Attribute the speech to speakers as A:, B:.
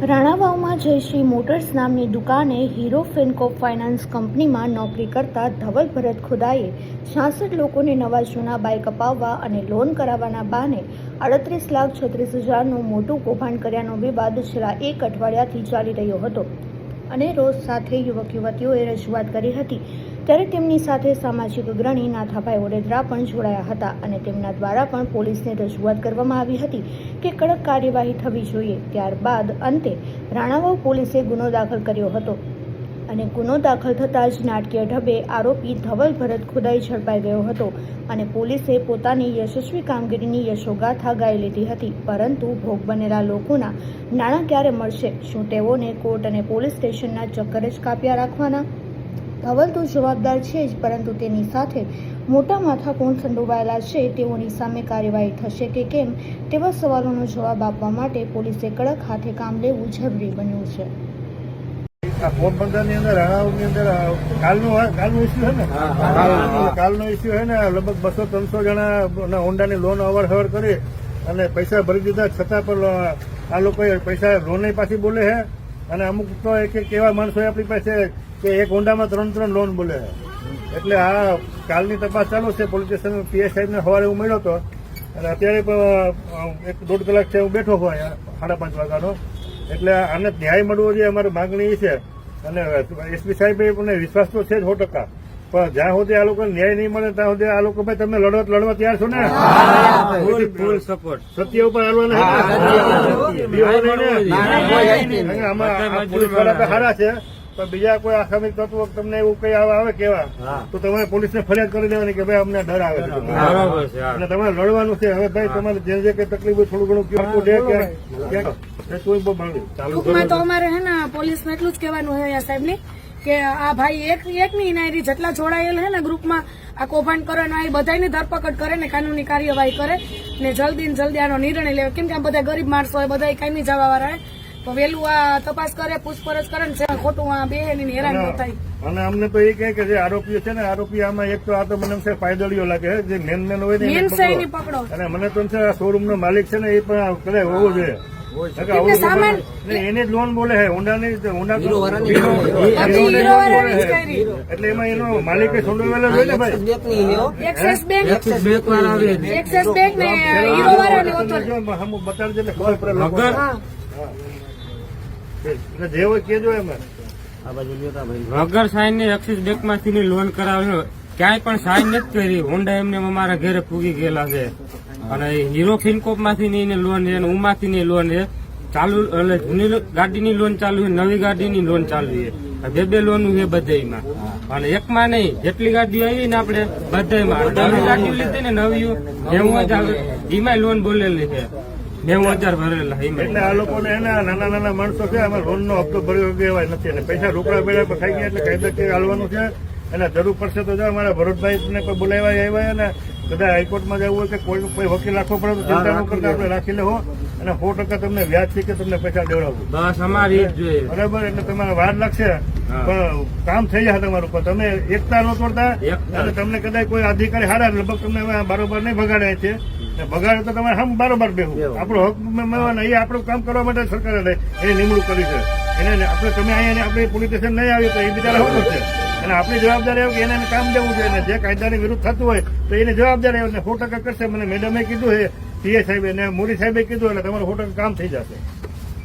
A: રાણાવાવમાં જયશ્રી motors નામની દુકાને hero ફિનકોપ finance કંપનીમાં નોકરી કરતા ધવલ ભરત ખુદાએ 66 લોકોને નવા જૂના બાઇક અપાવવા અને લોન કરાવવાના બહાને 38,36,000નું મોટું કૌભાંડ કર્યાનો વિવાદ છેલ્લા એક અઠવાડિયાથી ચાલી રહ્યો હતો અને રોજ સાથે યુવક યુવતીઓએ રજૂઆત કરી હતી ત્યારે તેમની સાથે સામાજિક અગ્રણી નાથાભાઈ ઓડેદરા પણ જોડાયા હતા અને તેમના દ્વારા પણ પોલીસને રજૂઆત કરવામાં આવી હતી કે કડક કાર્યવાહી થવી જોઈએ। ત્યારબાદ અંતે રાણાવાવ પોલીસે ગુનો દાખલ કર્યો હતો અને ગુનો દાખલ થતાં જ નાટકીય ઢબે આરોપી ધવલ ભરત ખુદાઈ ઝડપાઈ ગયો હતો અને પોલીસે પોતાની યશસ્વી કામગીરીની યશોગાથા ગાઈ લીધી હતી। પરંતુ ભોગ બનેલા લોકોના નાણાં ક્યારે મળશે? શું તેઓને કોર્ટ અને પોલીસ સ્ટેશનના ચક્કર જ કાપ્યા રાખવાના? ધવલ તો જવાબદાર છે જ, પરંતુ તેની સાથે મોટા માથા કોણ સંડોવાયેલા છે તેઓની સામે કાર્યવાહી થશે કે કેમ તેવા સવાલોનો જવાબ આપવા માટે પોલીસે કડક હાથે કામ લેવું જરૂરી બન્યું છે।
B: પોરબંદરની અંદર રાણાવાવની અંદર કાલનો ઇસ્યુ છે ને, કાલનો ઇસ્યુ છે ને, લગભગ 200-300 જણા હોન્ડાની લોન અવર કરી અને પૈસા ભરી દીધા છતાં પણ આ લોકોએ પૈસા લોન પાછી બોલે છે અને અમુક તો એક એવા માણસો આપણી પાસે કે એક હોન્ડામાં 3 લોન બોલે છે। એટલે આ કાલની તપાસ ચાલુ છે। પોલીસ સ્ટેશન પીએસ સાહેબને સવારે હું મળ્યો હતો અને અત્યારે પણ 1-1.5 કલાક છે હું બેઠો હોય 5:30 વાગ્યાનો। એટલે આને ન્યાય મળવો જોઈએ અમારી માગણી છે અને એસપી સાહેબે મને વિશ્વાસ તો છે 100%, પણ જ્યાં સુધી આ લોકો ન્યાય નહીં મળે ત્યાં સુધી આ લોકો ભાઈ તમે લડવા તૈયાર છો ને? ફૂલ સપોર્ટ સત્ય ઉપર હાલવાના પોલીસ વાળા સારા છે, પણ બીજા કોઈ આસામી તત્વો તમને એવું કઈ આવે કેવા તો તમારે પોલીસને ફરિયાદ કરી દેવાની કે ભાઈ અમને ડર આવે છે અને તમારે લડવાનું છે। હવે ભાઈ તમારે જે કઈ તકલીફ હોય થોડું ઘણું
C: ટૂંકમાં તો અમારે હે ને પોલીસને એટલું જ કહેવાનું છે સાહેબની કે આ ભાઈ એક ની નાયરી જેટલા જોડાયેલ હે ને ગ્રુપમાં આ કૌભાંડ કરવાના એ બધાની ધરપકડ કરે ને કાનૂની કાર્યવાહી કરે ને જલ્દી આનો નિર્ણય લે, કેમ કે આ બધા ગરીબ માણસો હોય, બધા કાયમી જવા વાળા તો વહેલું આ તપાસ કરે, પૂછપરછ કરે ને ખોટું આ બેહેની હેરાન ન થાય।
B: અને અમને તો એ કહે કે જે આરોપીઓ છે ને, આરોપી આમાં એક તો આ તો મને એમ છે પાયદળીઓ લાગે છે, જે મેન હોય ને
C: પકડો
B: અને મને તો છે શોરૂમ નો માલિક છે ને એ પણ કરે હોવો જોઈએ એને જ લોન બોલે છે હોન્ડાની એટલે એમાં એનો માલિક સંડોવાયેલો હોય ને ભાઈ
C: એક્સિસ બેંક ને હીરો વાળાને
B: બતાડજે એટલે ખબર પડે જે હોય કેજો એમાં
D: વગર સાઈન ની એક્સિસ બેંક માંથી લોન કરાવ્યો, ક્યાંય પણ સાઈન નથી કરી। હોન્ડા એમને અમારા ઘરે પૂગી ગયેલા છે અને હીરો ફિનકોપ માંથી લોન છે, ઉમાંથી લોન છે ચાલુ, એટલે જૂની ગાડીની લોન ચાલુ છે, નવી ગાડીની લોન ચાલુ છે, બે લોન છે બધામાં અને એકમાં નહીં, જેટલી ગાડીઓ આવી ને આપણે બધામાં નવી ગાડીઓ લીધી ને નવી 90,000 એમાં લોન બોલેલી છે, 90,000 ભરેલા।
B: એટલે આ લોકોને નાના માણસો છે આમાં લોન નો હપ્તો ભર્યો કહેવાય નથી અને પૈસા રોકડા બેડા ખાઈ ગયા એટલે કાયદાકીય હાલવાનું છે અને જરૂર પડશે તો જો અમારા ભરતભાઈ ને કોઈ બોલાવ્યા આવ્યા ને બધા હાઈકોર્ટમાં જવું હોય કે કોઈ વકીલ રાખવો પડે તો ચિંતા ન કરતા આપણે રાખી લેવો અને 100% તમને વ્યાજ છે કે તમને પૈસા દેવડાવવું
D: બસ અમારી જોઈએ
B: બરાબર। એટલે તમારે વાર લાગશે પણ કામ થઈ જાય તમારું, પણ તમે એકતા ન તોડતા અને તમને કદાચ કોઈ અધિકારી હારા લગભગ તમને બારોબાર નહીં ભગાડે છે, ભગાડે તો તમારે હમ બારોબાર બેહું આપણો હક મળવાના એ આપણું કામ કરવા માટે સરકારે એની નિમણૂક કરી છે એને આપણે તમે અહીંયા આપણે પોલીસ સ્ટેશન નહીં આવ્યું તો એ બિચારા હોવું છે અને આપણી જવાબદારી આવે કે એને કામ દેવું જોઈએ અને જે કાયદાની વિરુદ્ધ થતું હોય તો એની જવાબદારી આવે 100% કરશે। મને મેડમે કીધું છે, પીએ સાહેબે ને મોદી સાહેબે કીધું એટલે તમારું 100% કામ થઈ જશે।